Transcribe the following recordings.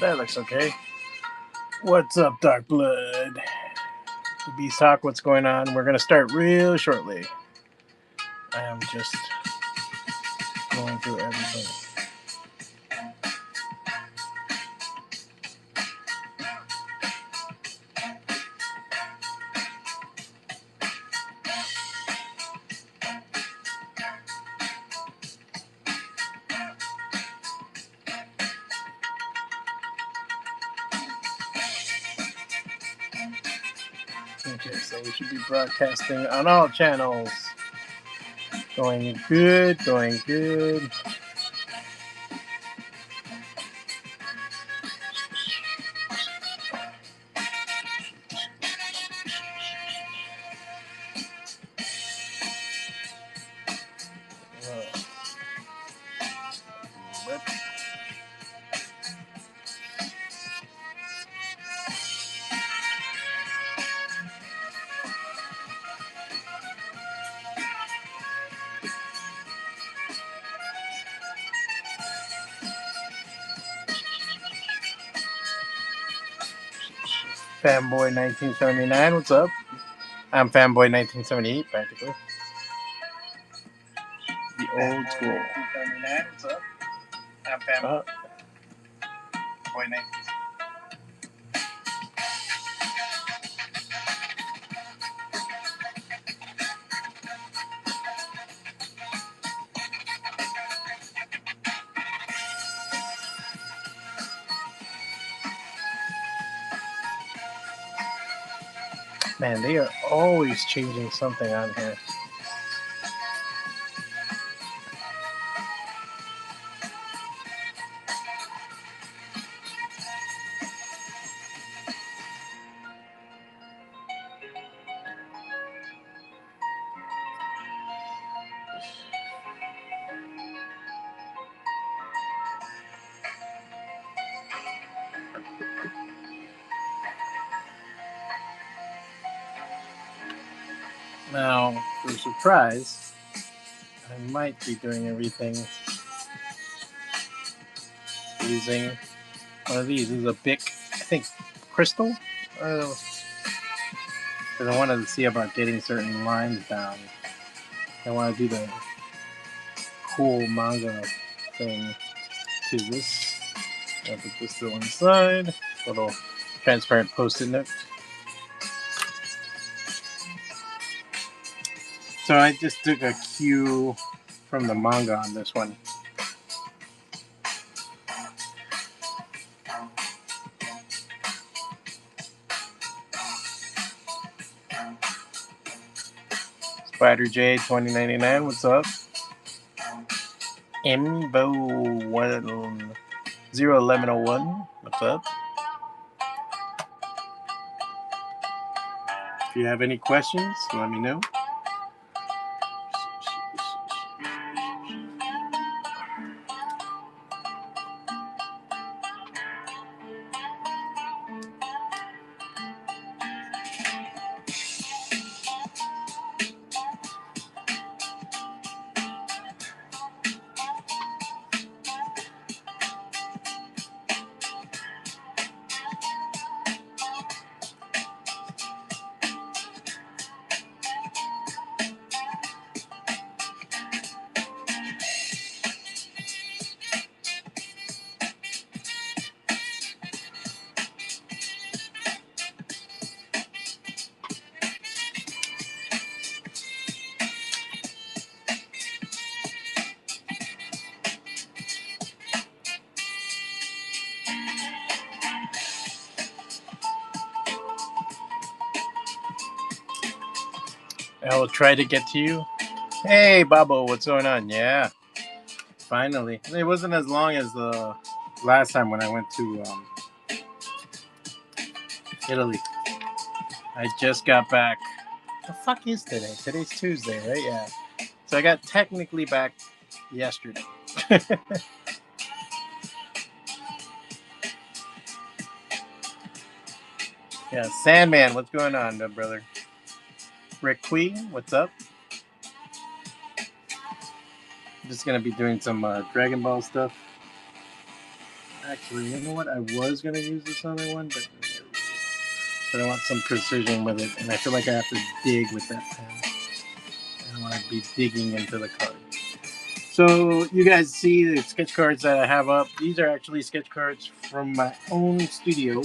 That looks okay. What's up, Dark Blood? The Beast Talk, what's going on? We're going to start real shortly. I'm just going through everything. Okay, so we should be broadcasting on all channels. Going good, going good. Fanboy 1979, what's up? I'm Fanboy 1978, practically. The old school. 1979, what's up? I'm Fanboy 1978. Man, they are always changing something on here. Now, for a surprise, I might be doing everything using one of these. This is a Bic, I think, crystal. Because I wanted to see about getting certain lines down. I want to do the cool manga thing to this. I'll put this to one side. Little transparent post-it note. So I just took a cue from the manga on this one. Spider J 2099, what's up? Imbo 01101, what's up? If you have any questions, let me know. I will try to get to you. Hey, Babo, what's going on? Yeah, finally. It wasn't as long as the last time when I went to Italy. I just got back. The fuck is today? Today's Tuesday, right? Yeah. So I got technically back yesterday. Yeah, Sandman, what's going on, brother? Rick Quee, what's up? I'm just gonna be doing some Dragon Ball stuff. Actually, you know what? I was gonna use this other one, but I want some precision with it, and I feel like I have to dig with that pen. I don't want to be digging into the card. So you guys see the sketch cards that I have up. These are actually sketch cards from my own studio.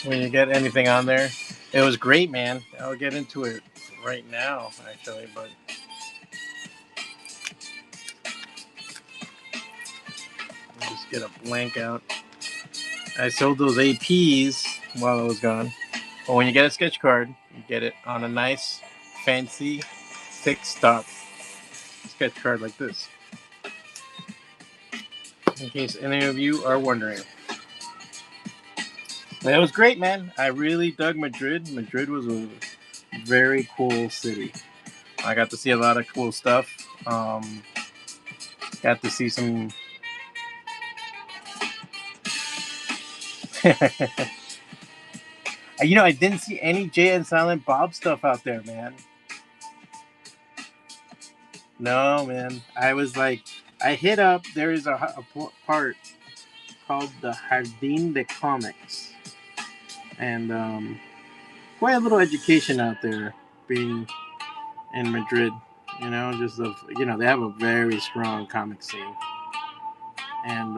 When you get anything on there, it was great, man. I'll get into it right now, actually, but I'll just get a blank out. I sold those APs while I was gone. But when you get a sketch card, you get it on a nice, fancy, thick stock sketch card like this. In case any of you are wondering. But it was great, man. I really dug Madrid. Madrid was a very cool city. I got to see a lot of cool stuff. Got to see some. You know, I didn't see any Jay and Silent Bob stuff out there, man. No, man. I was like, I hit up. There is a part called the Jardín de Comics, and quite a little education out there being in Madrid. You know, just of they have a very strong comic scene, and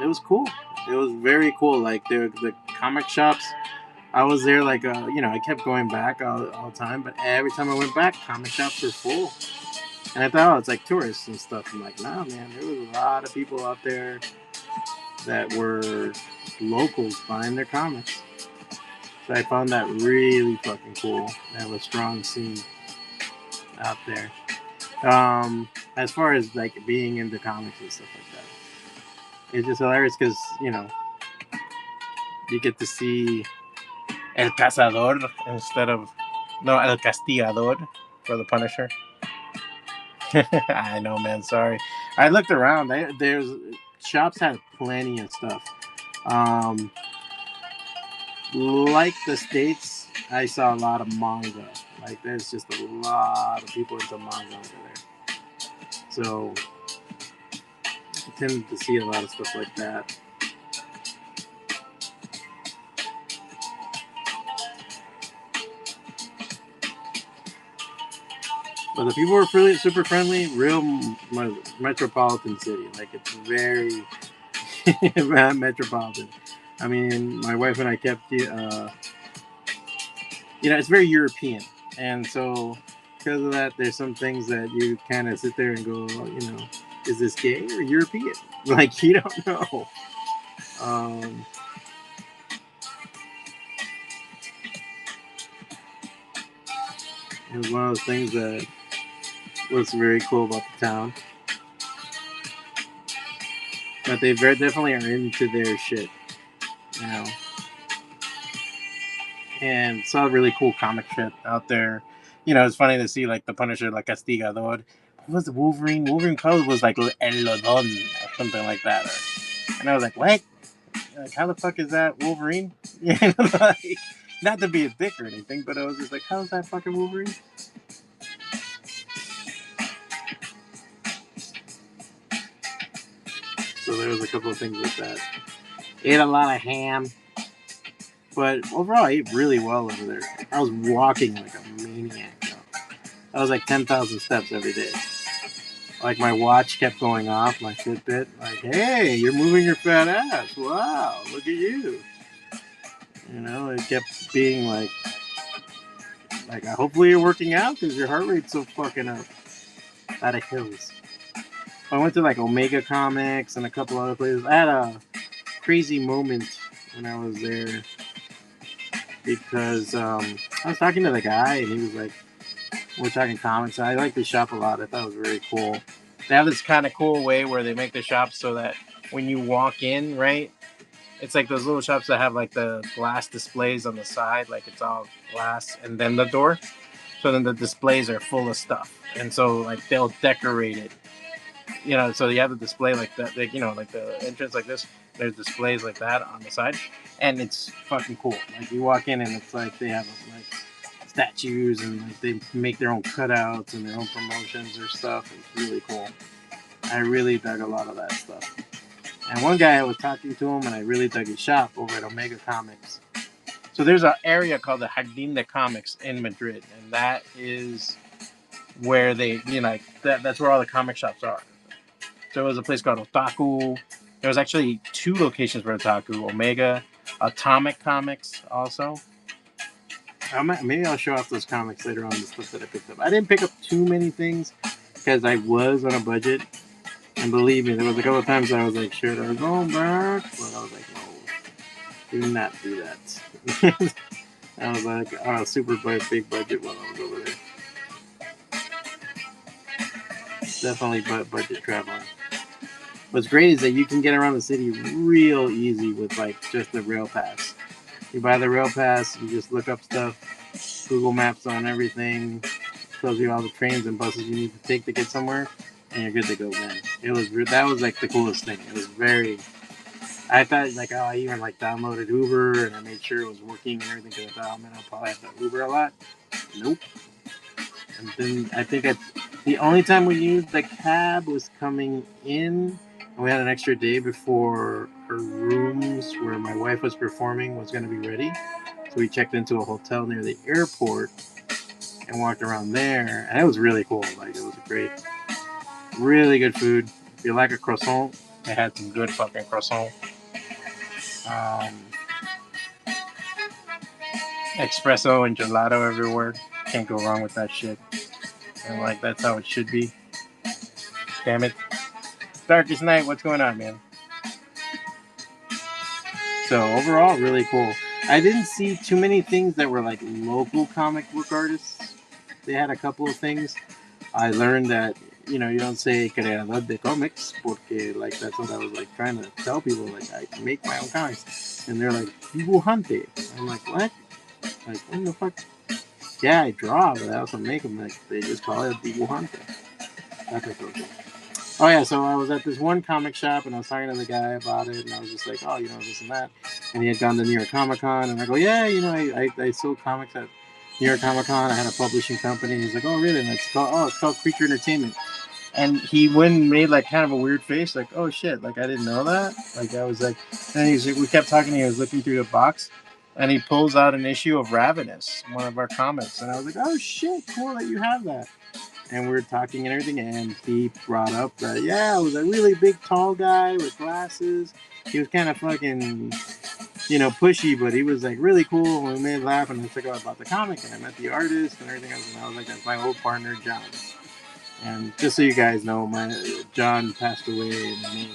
it was cool. It was very cool. Like the comic shops. I was there like I kept going back all the time, but every time I went back, comic shops were full. And I thought, it's like tourists and stuff. I'm like, nah, man, there was a lot of people out there that were locals buying their comics. So I found that really fucking cool. They have a strong scene out there. As far as like being into comics and stuff like that, it's just hilarious because you get to see El Cazador instead of El Castigador for the Punisher. I know, man. Sorry. I looked around. There's shops had plenty of stuff. Like the States, I saw a lot of manga. Like there's just a lot of people into manga over there. So I tended to see a lot of stuff like that. But the people were really super friendly, real metropolitan city. Like it's very metropolitan. I mean, my wife and I kept, it's very European, and so because of that, there's some things that you kind of sit there and go, is this gay or European? Like you don't know. It was one of those things that was very cool about the town. But they very definitely are into their shit, And saw a really cool comic shit out there. It's funny to see like the Punisher, like Castigador. What was the Wolverine? Wolverine colors was like El Lodon or something like that. And I was like, what? Like, how the fuck is that Wolverine? Like, not to be a dick or anything, but I was just like, how is that fucking Wolverine? So there was a couple of things like that. Ate a lot of ham. But overall, I ate really well over there. I was walking like a maniac. I was like 10,000 steps every day. Like my watch kept going off, my Fitbit. Like, hey, you're moving your fat ass. Wow, look at you. It kept being like hopefully you're working out because your heart rate's so fucking up. Out of hills. I went to like Omega Comics and a couple other places. I had a crazy moment when I was there because I was talking to the guy and he was like, we're talking comics. I like the shop a lot. I thought it was very cool. They have this kind of cool way where they make the shop so that when you walk in, right, it's like those little shops that have like the glass displays on the side, like it's all glass, and then the door. So then the displays are full of stuff, and so like they'll decorate it. So you have the display like that, like like the entrance like this. There's displays like that on the side, and it's fucking cool. Like you walk in and it's like they have like statues, and like, they make their own cutouts and their own promotions or stuff. It's really cool. I really dug a lot of that stuff. And one guy, I was talking to him, and I really dug his shop over at Omega Comics. So there's an area called the Jardín de Comics in Madrid, and that is where they, like that's where all the comic shops are. So there was a place called Otaku. There was actually 2 locations for Otaku. Omega, Atomic Comics also. Maybe I'll show off those comics later on, the stuff that I picked up. I didn't pick up too many things because I was on a budget. And believe me, there was a couple of times I was like, should I go back? But I was like, no, do not do that. I was like, on a super big budget while I was over there. Definitely budget traveling. What's great is that you can get around the city real easy with like just the rail pass. You buy the rail pass, you just look up stuff, Google Maps on everything, tells you all the trains and buses you need to take to get somewhere, and you're good to go, man. That was like the coolest thing. It was very. I thought like, oh, I even like downloaded Uber and I made sure it was working and everything because I thought, oh man, I'll probably have to Uber a lot. Nope. And then I think the only time we used the cab was coming in. And we had an extra day before her rooms where my wife was performing was going to be ready. So we checked into a hotel near the airport and walked around there. And it was really cool. Like, it was great. Really good food. If you like a croissant, they had some good fucking croissant. Espresso and gelato everywhere. Can't go wrong with that shit. And like, that's how it should be. Damn it. Darkest Night, what's going on, man? So overall, really cool. I didn't see too many things that were like local comic book artists. They had a couple of things. I learned that, you don't say creador de comics porque like that's what I was like trying to tell people, like I make my own comics. And they're like, dibujante. I'm like, what? Like, what the fuck? Yeah, I draw, but I also make them. Like, they just call it dibujante. That's what cool. Oh yeah, so I was at this one comic shop and I was talking to the guy about it, and I was just like, oh, this and that. And he had gone to New York Comic Con, and I go, yeah, I sold comics at New York Comic Con. I had a publishing company. He's like, oh really? And it's called Creature Entertainment. And he went and made like kind of a weird face, like, oh shit, like I didn't know that. Like I was like, and we kept talking. He was looking through the box, and he pulls out an issue of Ravenous, one of our comics, and I was like, oh shit, cool that you have that. And we were talking and everything, and he brought up that, yeah, it was a really big, tall guy with glasses. He was kind of fucking, pushy, but he was like really cool. We made laugh, and I took out about the comic, and I met the artist and everything else. And I was like, that's my old partner, John. And just so you guys know, John passed away in May.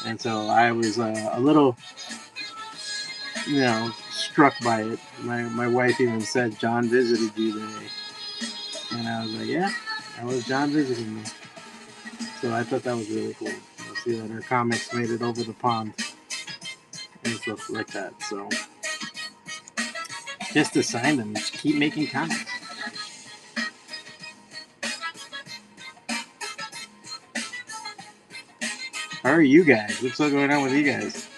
And so I was a little, struck by it. My wife even said, John visited you today. And I was like, yeah, that was John visiting me. So I thought that was really cool. You'll see that our comics made it over the pond and stuff like that. So just to sign them, just keep making comics. How are you guys? What's still going on with you guys?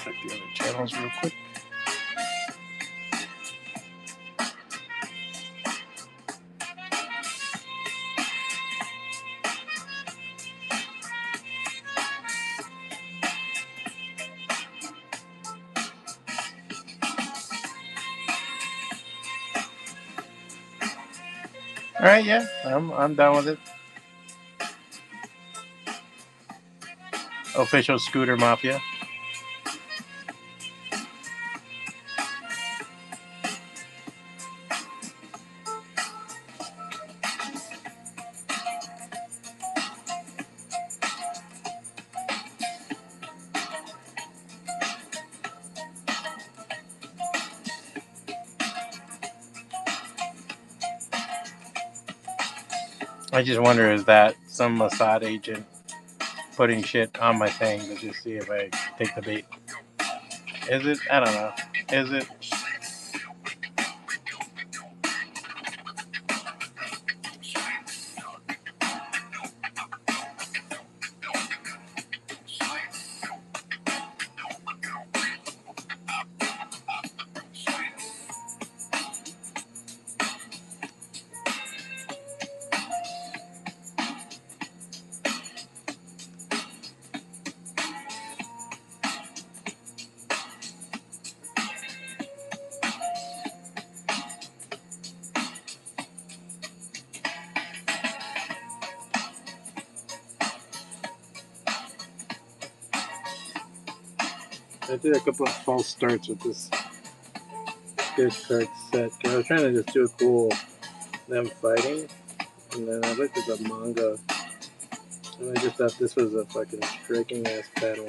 Check the other channels real quick. All right, yeah, I'm done with it. Official Scooter Mafia. I just wonder, is that some Mossad agent putting shit on my thing to just see if I take the bait? Is it? I don't know. Is it? I did a couple of false starts with this sketch card set. I was trying to just do a cool them fighting, and then I looked at the manga, and I just thought this was a fucking striking ass panel.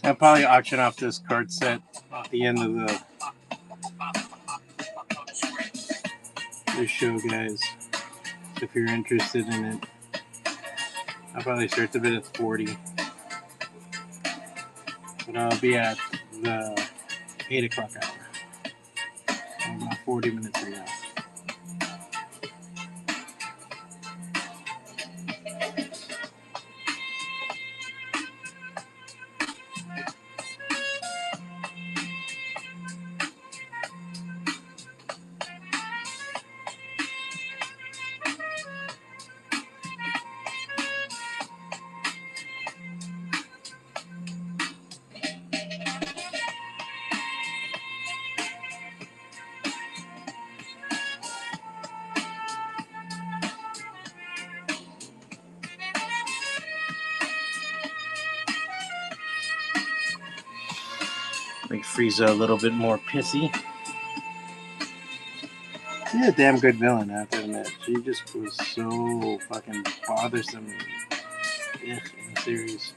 I'll probably auction off this card set at the end of the show, guys. If you're interested in it, I'll probably start the bid at 40, but I'll be at the 8 o'clock hour, so about 40 minutes from now. Make Frieza a little bit more pissy. She's a damn good villain, I have to admit. She just was so fucking bothersome in the series.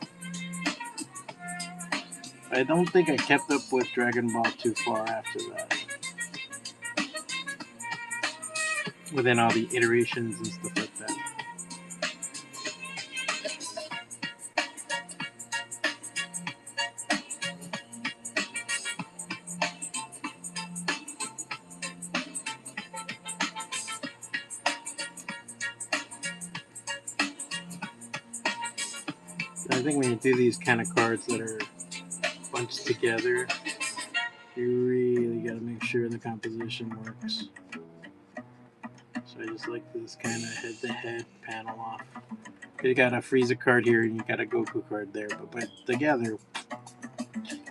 I don't think I kept up with Dragon Ball too far after that. Within all the iterations and stuff like that. I think when you do these kind of cards that are bunched together, you really got to make sure the composition works. So I just like this kind of head-to-head panel off. You got a Frieza card here and you got a Goku card there, but together,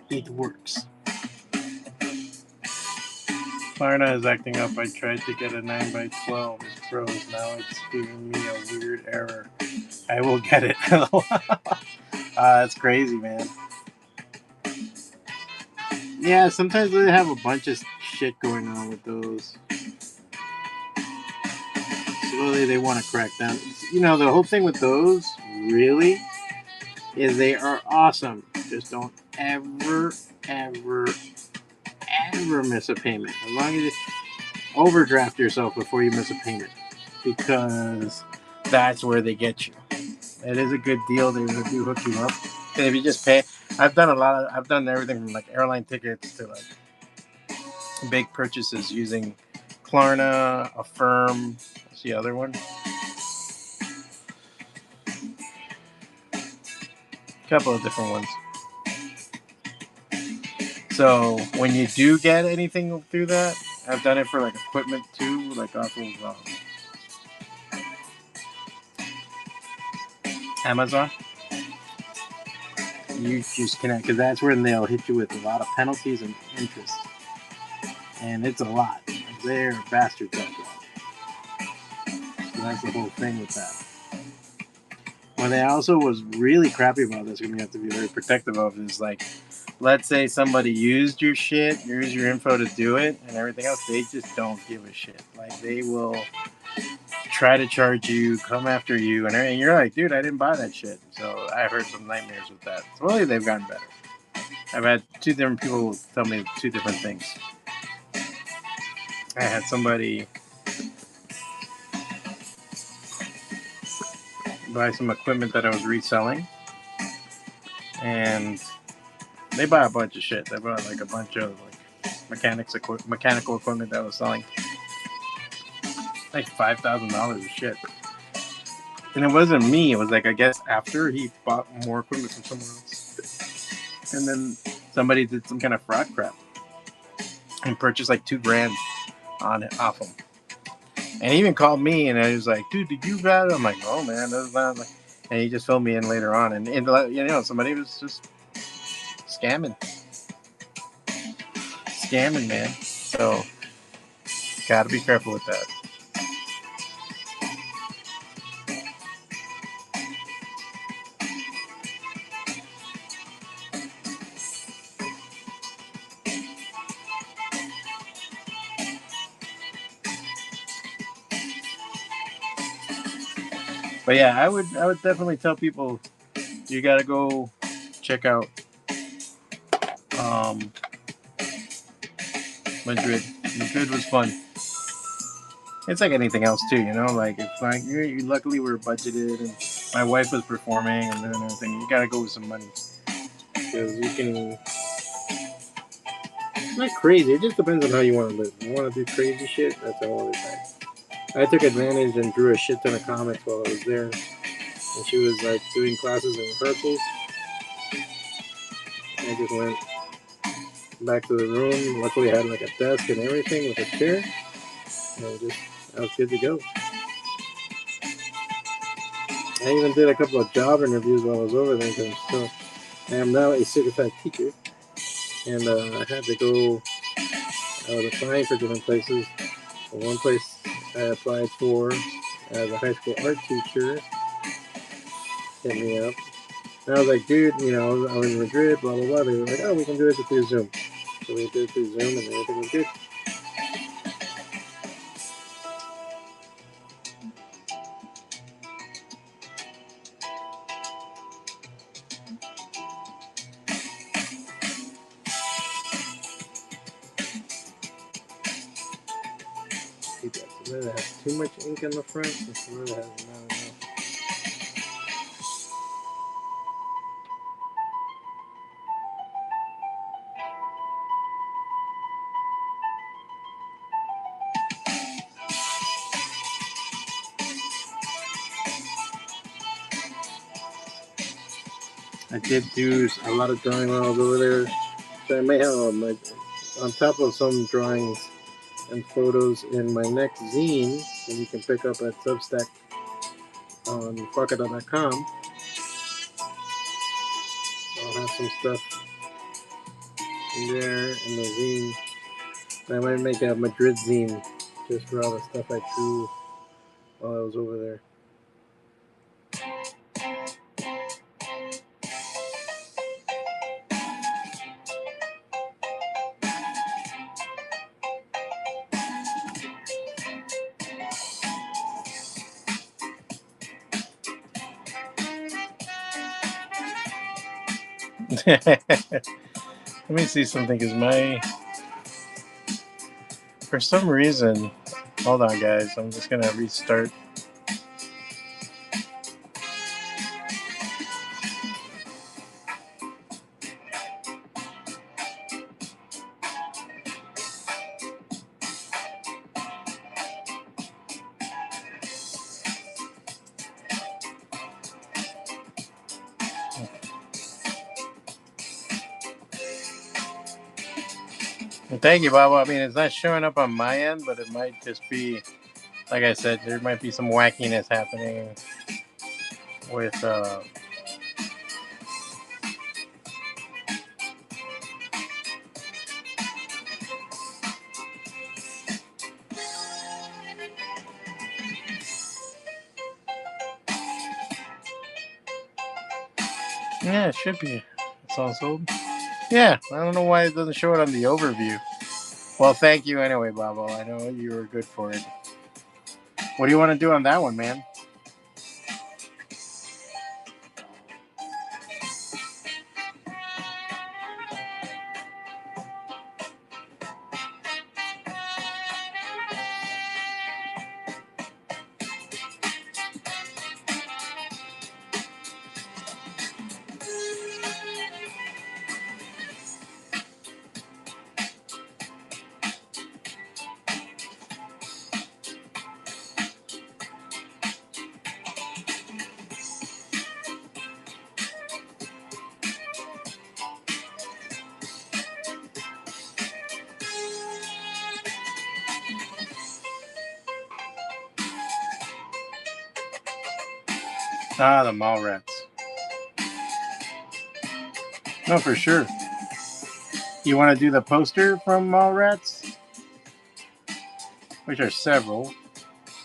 it works. Klarna is acting up. I tried to get a 9x12. It froze. Now it's giving me a weird error. I will get it. That's crazy, man. Yeah, sometimes they have a bunch of shit going on with those. Slowly they want to crack down. You know, the whole thing with those, really, is they are awesome. Just don't ever miss a payment. As long as you overdraft yourself before you miss a payment. Because that's where they get you. It is a good deal. They do hook you up. And if you just pay, I've done everything from like airline tickets to like big purchases using Klarna, Affirm. What's the other one? A couple of different ones. So when you do get anything through that, I've done it for like equipment too, like off of Amazon. You just connect, because that's where they'll hit you with a lot of penalties and interest, and it's a lot. Like, they're bastards out there. So that's the whole thing with that. What I also was really crappy about this, and you have to be very protective of, is like, let's say somebody used your shit, used your info to do it, and everything else. They just don't give a shit. Like, they will try to charge you, come after you, and you're like, dude, I didn't buy that shit. So I've heard some nightmares with that. So really, they've gotten better. I've had two different people tell me two different things. I had somebody buy some equipment that I was reselling, and they buy a bunch of shit. They bought like a bunch of like mechanical equipment that I was selling, like $5,000 of shit. And it wasn't me. It was like, I guess after he bought more equipment from someone else, and then somebody did some kind of fraud crap and purchased like $2,000 on it off him. And he even called me, and I was like, dude, did you buy it? I'm like, oh man, that's not like. And he just filled me in later on, and you know, somebody was just scamming, man. So gotta be careful with that. But yeah, I would definitely tell people, you gotta go check out Madrid. Madrid was fun. It's like anything else too, you know. Like, it's like you luckily we were budgeted, and my wife was performing and doing everything. You gotta go with some money, because you can. It's not crazy. It just depends on how you want to live. You want to do crazy shit, that's all it is. I took advantage and drew a shit ton of comics while I was there, and she was like doing classes in rehearsals. I just went back to the room. Luckily, I had like a desk and everything with a chair, and I was good to go. I even did a couple of job interviews while I was over there, because I am now a certified teacher, and I had to go. I was applying for different places. One place I applied for as a high school art teacher hit me up. And I was like, dude, you know, I was in Madrid, blah, blah, blah. They were like, oh, we can do it through Zoom. So we did it through Zoom, and everything was good. Some of it has too much ink on the front, and some of it has not enough. I did do a lot of drawing while I was over there. So I may have on top of some drawings and photos in my next zine that you can pick up at Substack on FWACATA.com. I'll have some stuff in there in the zine. I might make a Madrid zine just for all the stuff I drew while I was over there. Let me see something, because for some reason, hold on guys, I'm just gonna restart And thank you, Bob. I mean, it's not showing up on my end, but it might just be, like I said, there might be some wackiness happening with. Yeah, it should be. It's all sold. Yeah, I don't know why it doesn't show it on the overview. Well, thank you anyway, Bobo. I know you were good for it. What do you want to do on that one, man? Ah, the mall rats. No, for sure. You want to do the poster from Mallrats? Which are several.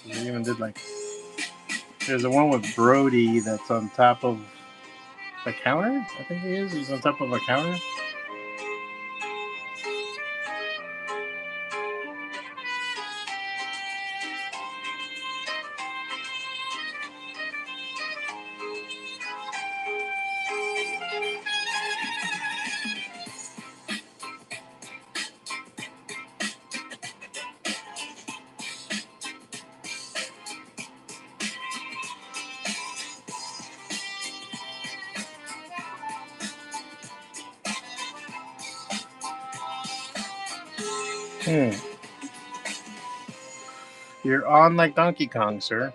They even did like. There's the one with Brody that's on top of the counter. I think he is. He's on top of a counter. You're on like Donkey Kong, sir.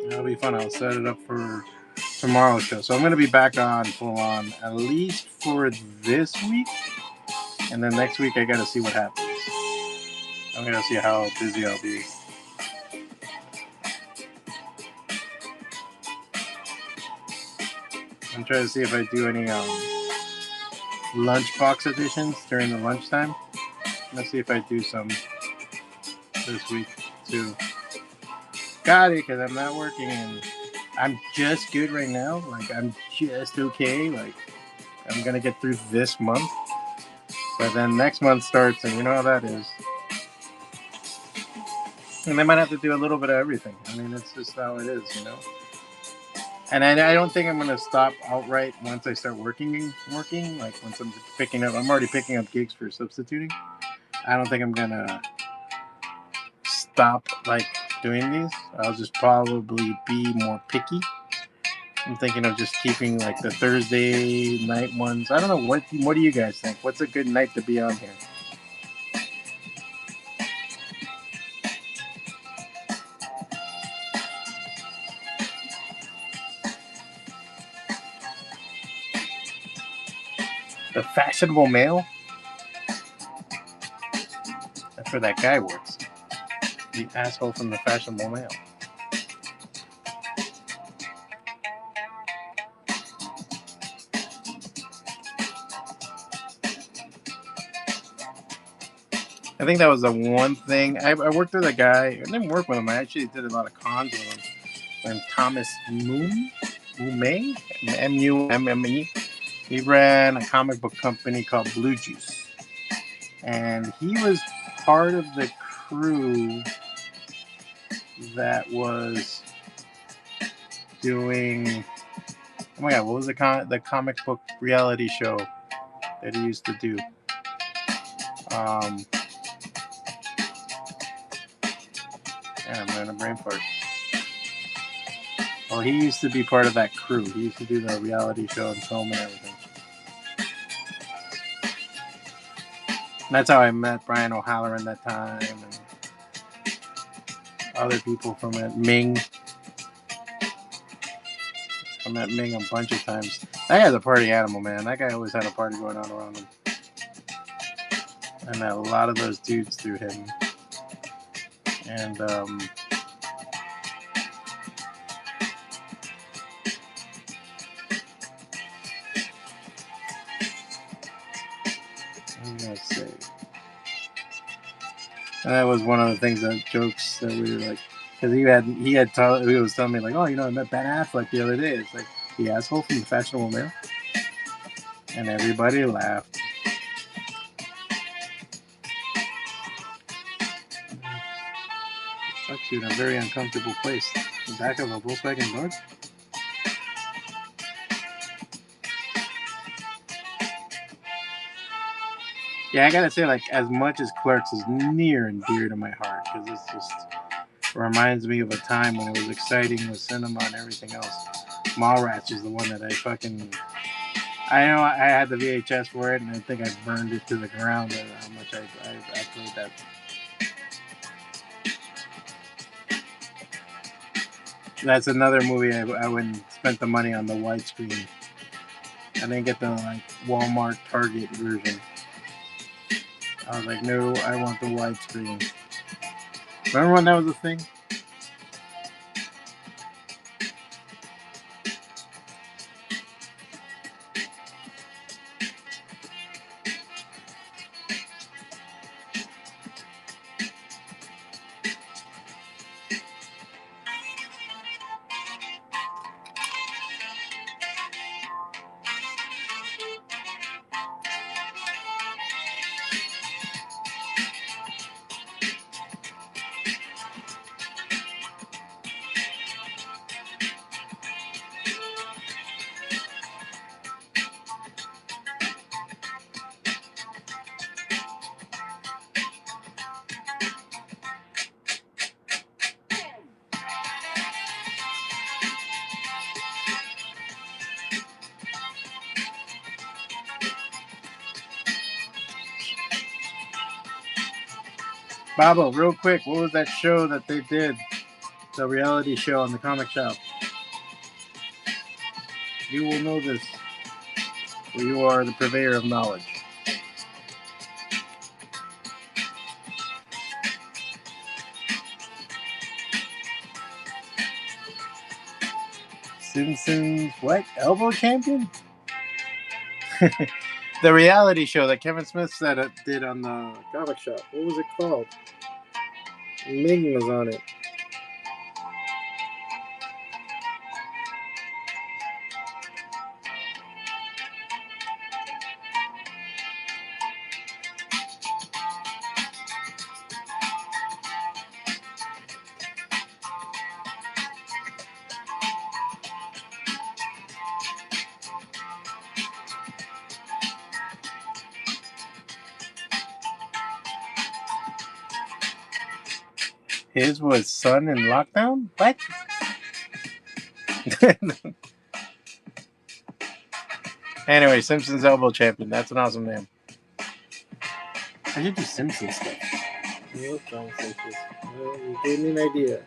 That'll be fun. I'll set it up for tomorrow's show. So I'm going to be back on full on at least for this week. And then next week I got to see what happens. I'm going to see how busy I'll be. I'm trying to see if I do any lunchbox editions during the lunchtime. Let's see if I do some this week too. Got it, because I'm not working and I'm just good right now. Like, I'm just okay. Like, I'm going to get through this month. But then next month starts, and you know how that is. And I might have to do a little bit of everything. I mean, it's just how it is, you know? And I don't think I'm going to stop outright once I start working. Like, once I'm picking up, I'm already picking up gigs for substituting. I don't think I'm going to stop, like, doing these. I'll just probably be more picky. I'm thinking of just keeping, like, the Thursday night ones. I don't know. What do you guys think? What's a good night to be on here? The fashionable male? That's where that guy works. The asshole from the fashionable male. I think that was the one thing. I worked with a guy. I didn't work with him. I actually did a lot of cons with him. And Thomas Mumme, M-U-M-M-E. He ran a comic book company called Blue Juice. And he was part of the crew that was doing... Oh my God, what was the comic book reality show that he used to do? I'm in a brain fart. Well, he used to be part of that crew. He used to do the reality show and film and everything. And that's how I met Brian O'Halloran that time and other people from it. Ming. I met Ming a bunch of times. That guy's a party animal, man. That guy always had a party going on around him. I met a lot of those dudes through him. And, let's see. And that was one of the things that jokes that we were like, because he was telling me like, oh, you know, I met Ben Affleck the other day. It's like the asshole from the Fashionable Mail, and everybody laughed. Fuck you in a very uncomfortable place. The back of a Volkswagen Bug. Yeah, I gotta say, like, as much as Clerks is near and dear to my heart, because it's just reminds me of a time when it was exciting with cinema and everything else. Mallrats is the one that I fucking... I know I had the VHS for it, and I think I burned it to the ground at how much I played that. That's another movie I went and spent the money on the widescreen. I didn't get the like Walmart Target version. I was like, no, I want the widescreen. Remember when that was a thing? Babo, real quick, what was that show that they did? The reality show on the comic shop. You will know this, for you are the purveyor of knowledge. Simpsons, what? Elbow champion? The reality show that Kevin Smith did on the comic shop. What was it called? Ming was on it. His was Son in Lockdown? What? Anyway, Simpsons Elbow Champion. That's an awesome name. I should do Simpsons stuff. You gave me an idea.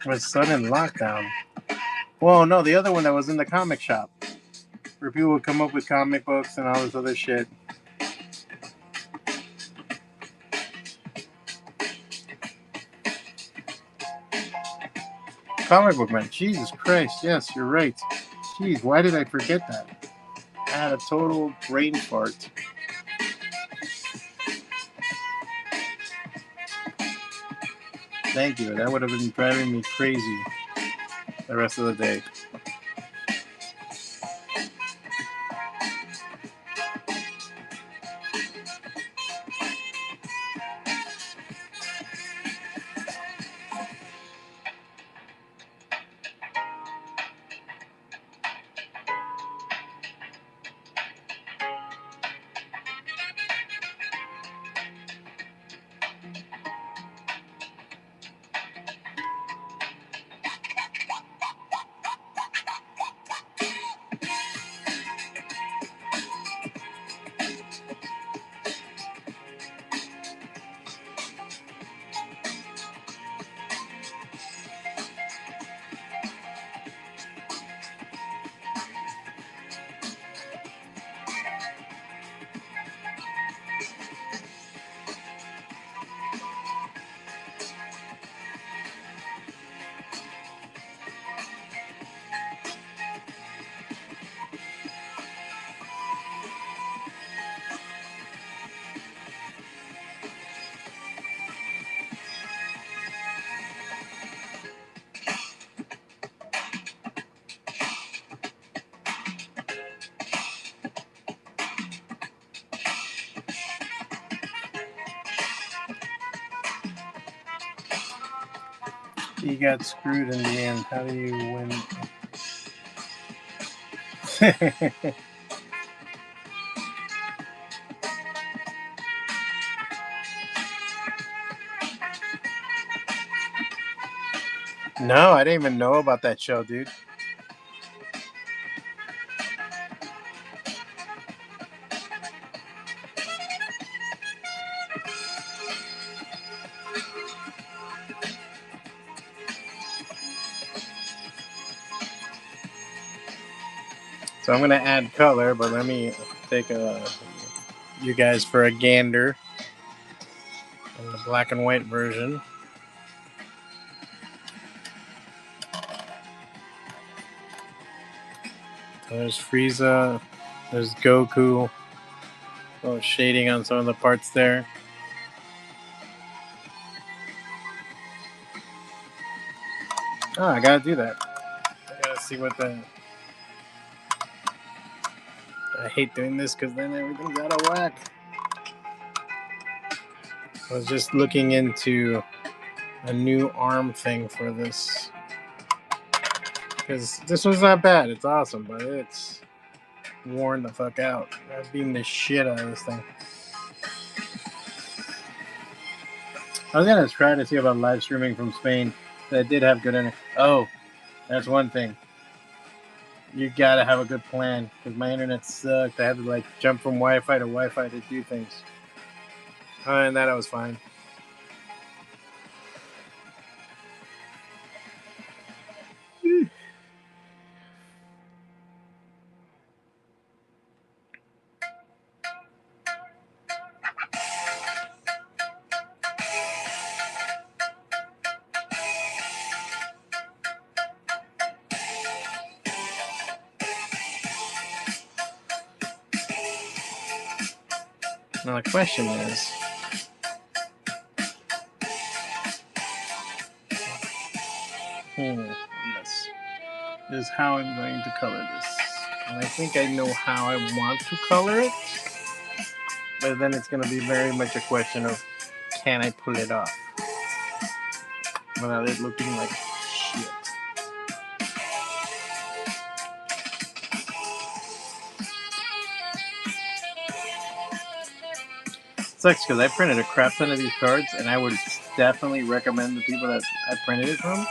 My Son in Lockdown. Well, no, the other one that was in the comic shop, where people would come up with comic books and all this other shit. Comic book man. Jesus Christ. Yes, you're right. Jeez, why did I forget that? I had a total brain fart. Thank you. That would have been driving me crazy the rest of the day. She got screwed in the end. How do you win? No, I didn't even know about that show, dude. So I'm gonna add color, but let me take you guys for a gander in the black and white version. There's Frieza, there's Goku. A little shading on some of the parts there. Oh, I gotta do that. I gotta see what the. I hate doing this because then everything's out of whack. I was just looking into a new arm thing for this. Because this one's not bad, it's awesome, but it's worn the fuck out. I've beaten the shit out of this thing. I was gonna try to see about live streaming from Spain. That did have good internet. Oh, that's one thing. You gotta have a good plan because my internet sucked. I had to like jump from Wi-Fi to Wi-Fi to do things. Other than that, I was fine. Now the question is, is how I'm going to color this. And I think I know how I want to color it, but then it's going to be very much a question of can I pull it off without it looking like shit. Sucks because I printed a crap ton of these cards, and I would definitely recommend the people that I printed it from,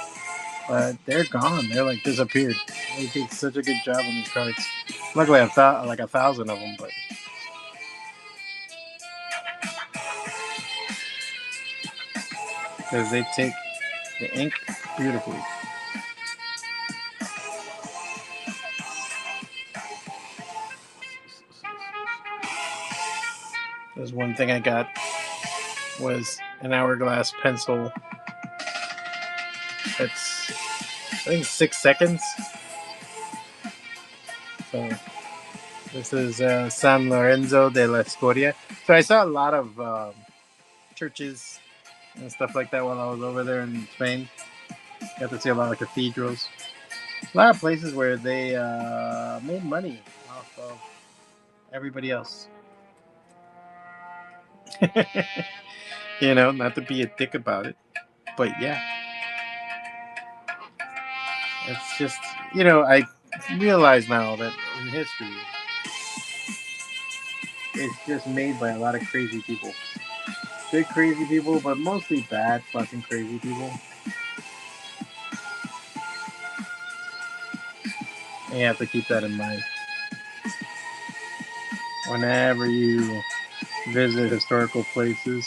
but they're gone. They're like disappeared. They did such a good job on these cards. Luckily, I found like 1,000 of them, but because they take the ink beautifully. There's one thing I got was an hourglass pencil. It's I think 6 seconds. So this is San Lorenzo de la Escoria. So I saw a lot of churches and stuff like that while I was over there in Spain. Got to see a lot of cathedrals. A lot of places where they made money off of everybody else. You know, not to be a dick about it, but yeah. It's just, you know, I realize now that in history, it's just made by a lot of crazy people. Good crazy people, but mostly bad fucking crazy people. And you have to keep that in mind. Whenever you visit historical places.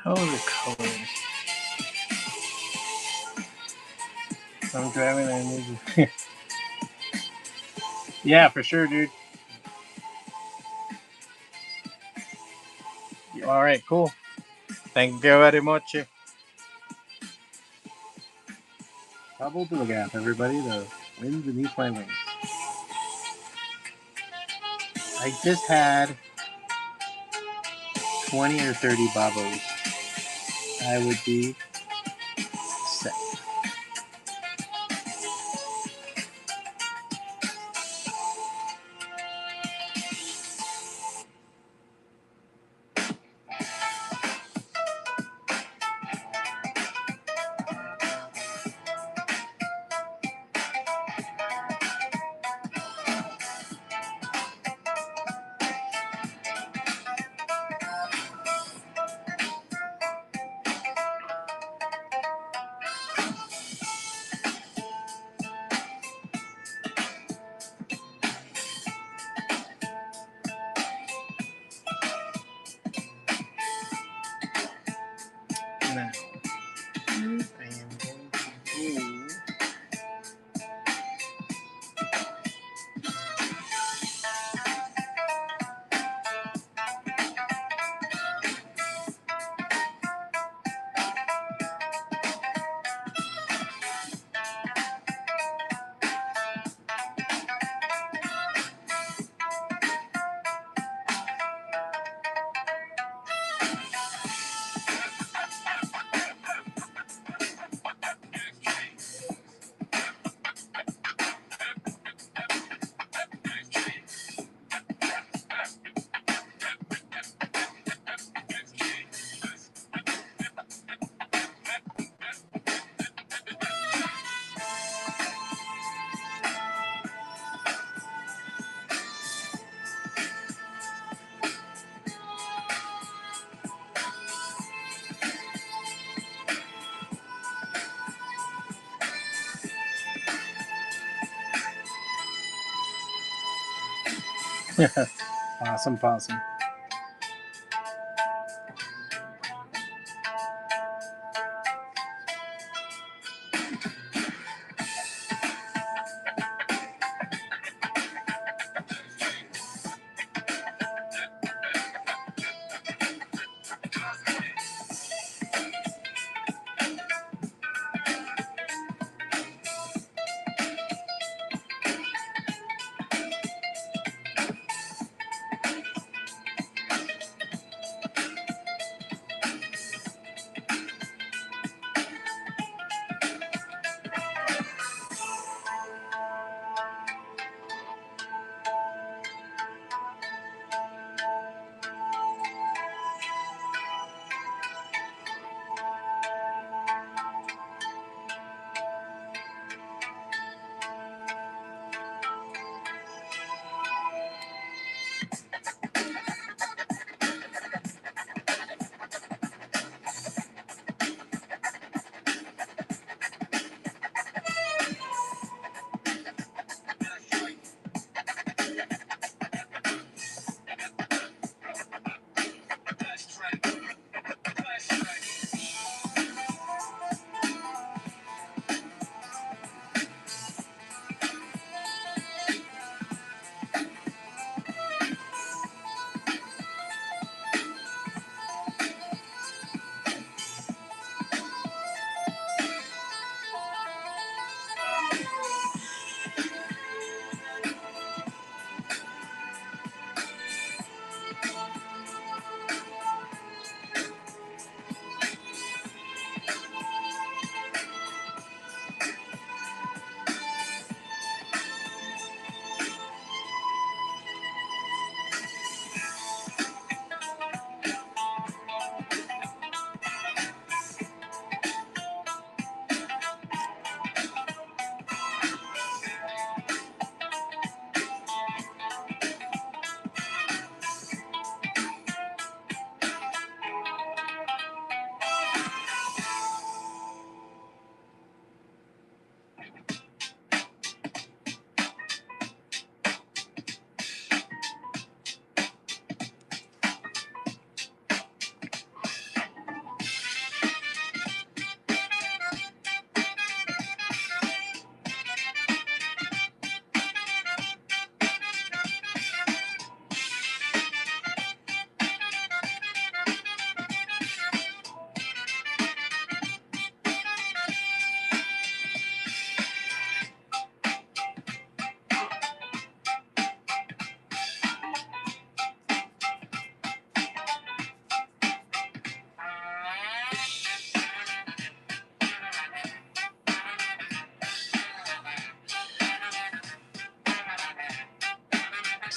How are the colors? I'm driving and I need Yeah, for sure, dude. All right, cool. Thank you very much. Bubble Gap, everybody. The wind beneath my wings. I just had 20 or 30 bubbles. I would be set. Now, I am going to Awesome possum.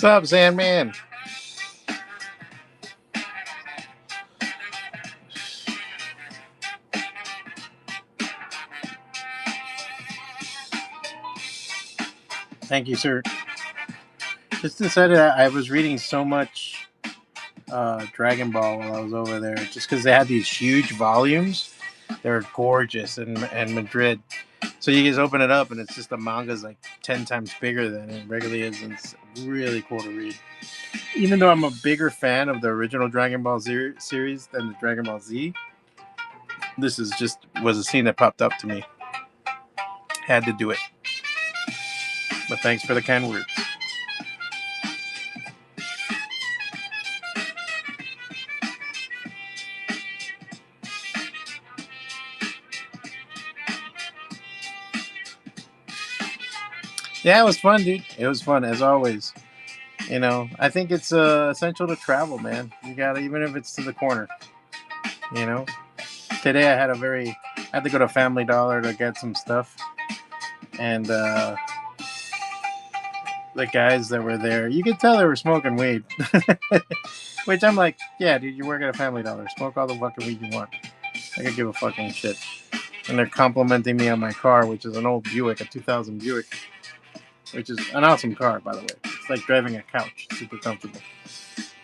up, Sandman? Thank you, sir. Just decided I was reading so much Dragon Ball while I was over there, just because they had these huge volumes. They're gorgeous in Madrid. So you just open it up, and it's just the manga's like 10 times bigger than it regularly is, and it's really cool to read. Even though I'm a bigger fan of the original Dragon Ball series than the Dragon Ball Z, this was a scene that popped up to me. Had to do it. But thanks for the kind words. Yeah, it was fun, dude. It was fun, as always. You know, I think it's essential to travel, man. You gotta, even if it's to the corner. You know, today I had to go to Family Dollar to get some stuff, and the guys that were there, you could tell they were smoking weed. Which I'm like, yeah, dude, you work at a Family Dollar, smoke all the fucking weed you want. I could give a fucking shit. And they're complimenting me on my car, which is an old Buick, a 2000 Buick, which is an awesome car, by the way. It's like driving a couch, super comfortable.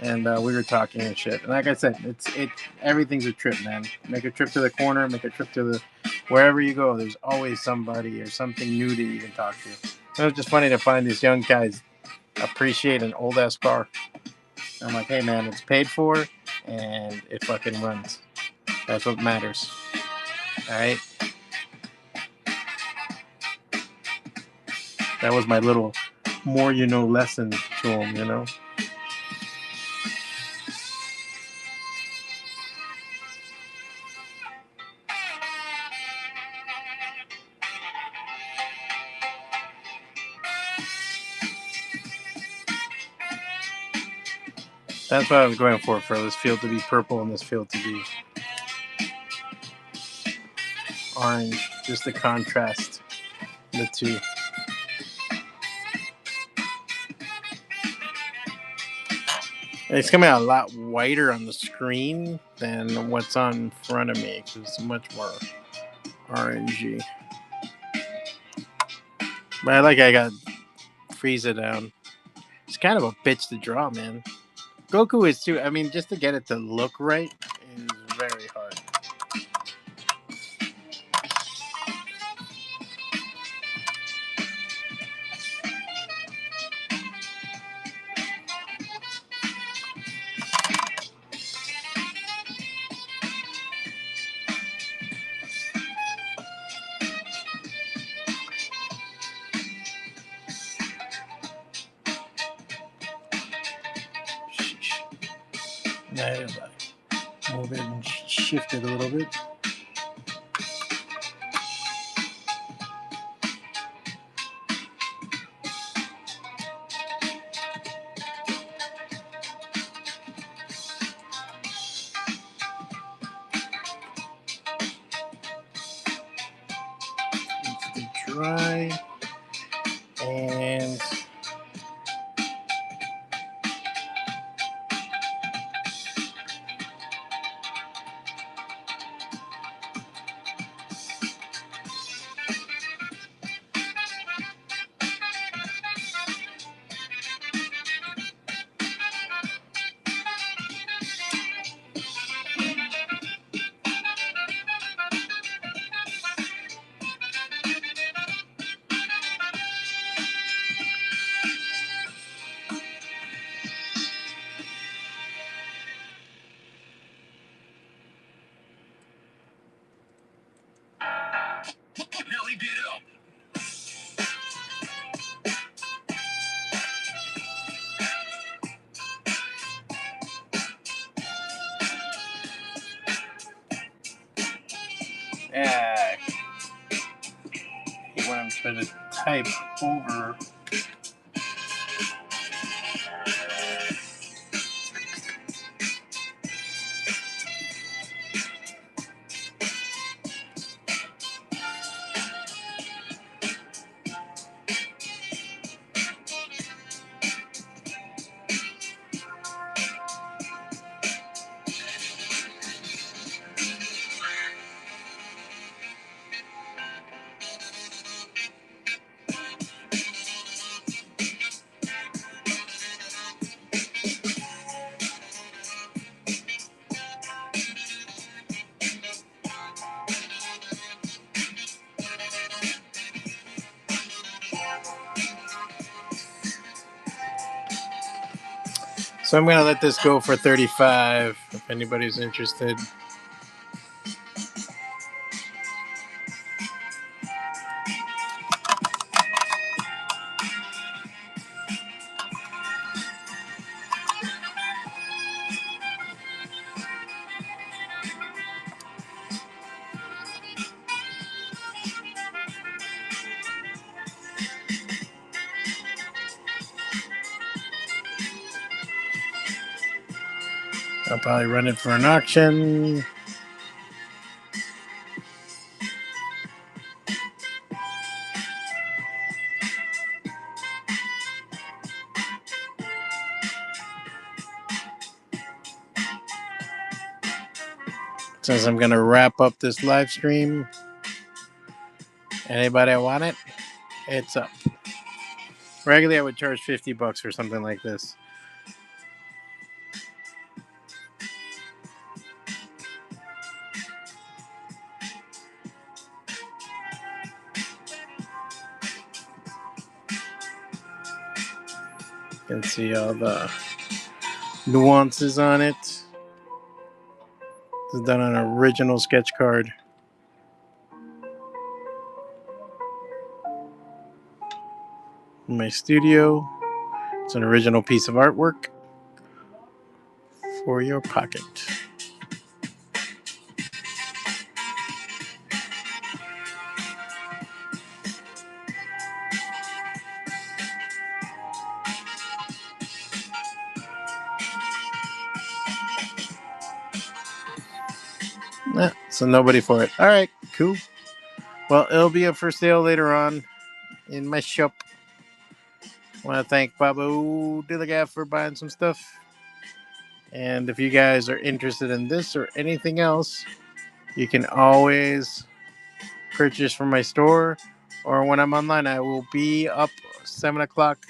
And we were talking and shit. And like I said, everything's a trip, man. Make a trip to the corner, make a trip to wherever you go. There's always somebody or something new that you can talk to. It was just funny to find these young guys appreciate an old ass car. I'm like, hey man, it's paid for and it fucking runs. That's what matters. All right. That was my little more you know lesson to him, you know. That's what I was going for this field to be purple and this field to be orange. Just the contrast, the two. It's coming out a lot whiter on the screen than what's on front of me because it's much more orangey. But I got Frieza down. It's kind of a bitch to draw, man. Goku is too. I mean, just to get it to look right is very hard. Move it and shift it a little bit. It's dry and yeah. When I'm trying to type over. So I'm going to let this go for 35 if anybody's interested. I'll probably run it for an auction. Since I'm going to wrap up this live stream, anybody want it? It's up. Regularly, I would charge $50 for something like this. You can see all the nuances on it. This is done on an original sketch card. In my studio. It's an original piece of artwork for your pocket. So nobody for it. All right, cool. Well, it'll be up for sale later on in my shop. I want to thank Babu Dilligaff for buying some stuff. And if you guys are interested in this or anything else, you can always purchase from my store, or when I'm online, I will be up 7 o'clock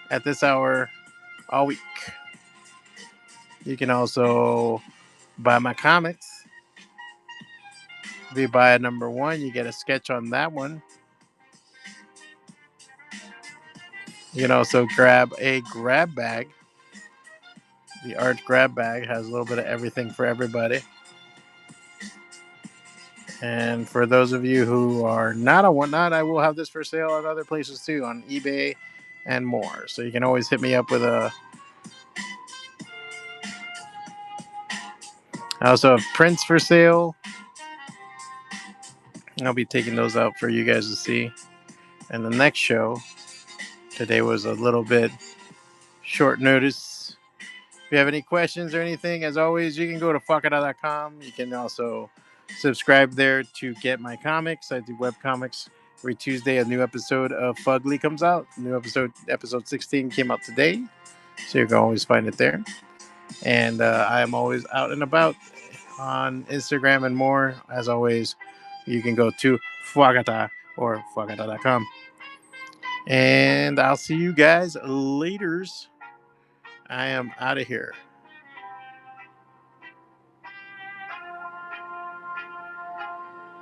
at this hour all week. You can also buy my comics. If you buy a number 1, you get a sketch on that one. You can also grab a grab bag. The art grab bag has a little bit of everything for everybody. And for those of you who are not on Whatnot, I will have this for sale at other places too, on eBay and more. So you can always hit me up with a... I also have prints for sale. I'll be taking those out for you guys to see. And the next show, today was a little bit short notice. If you have any questions or anything, as always, you can go to FWACATA.com. You can also subscribe there to get my comics. I do web comics. Every Tuesday, a new episode of Fugly comes out. New episode 16, came out today. So you can always find it there. And I am always out and about on Instagram and more. As always, you can go to FWACATA or FWACATA.com. And I'll see you guys later. I am out of here.